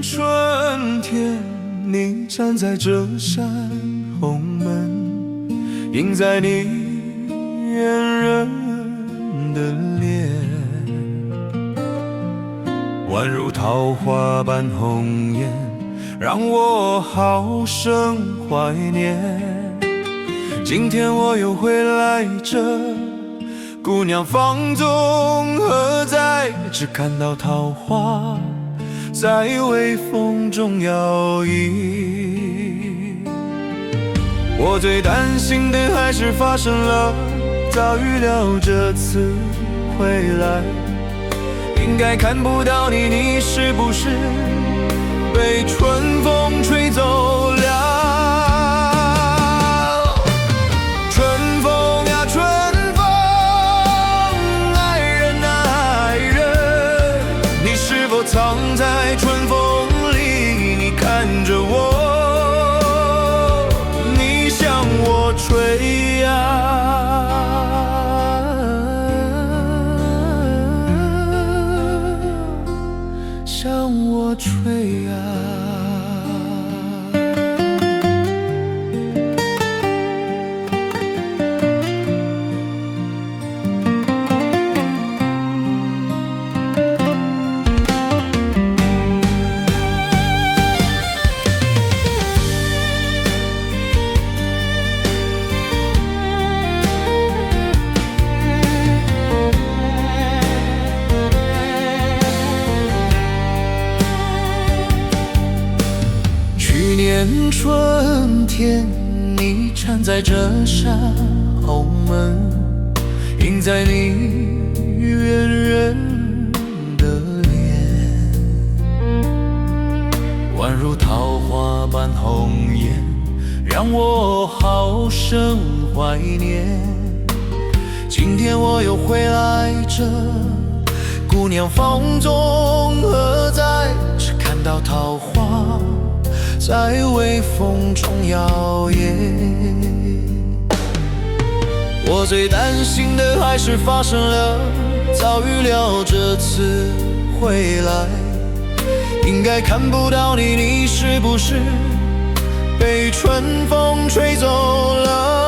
春天，你站在这扇红门，映在你圆润的脸，宛如桃花般红艳，让我好生怀念。今天我又回来这姑娘房中何在？只看到桃花在微风中摇曳。我最担心的还是发生了，早预料这次回来，应该看不到你，你是不是被春风吹走了？春风呀春风，爱人啊爱人，你是否藏在春风里？你看着我，你向我吹呀，向我吹呀。去年春天，你站在这扇红门，映在你圆润的脸，宛如桃花般红艳，让我好生怀念。今天我又回来这姑娘房中何在？只看到桃花在微风中摇曳。我最担心的还是发生了，早预料这次回来，应该看不到你，你是不是被春风吹走了？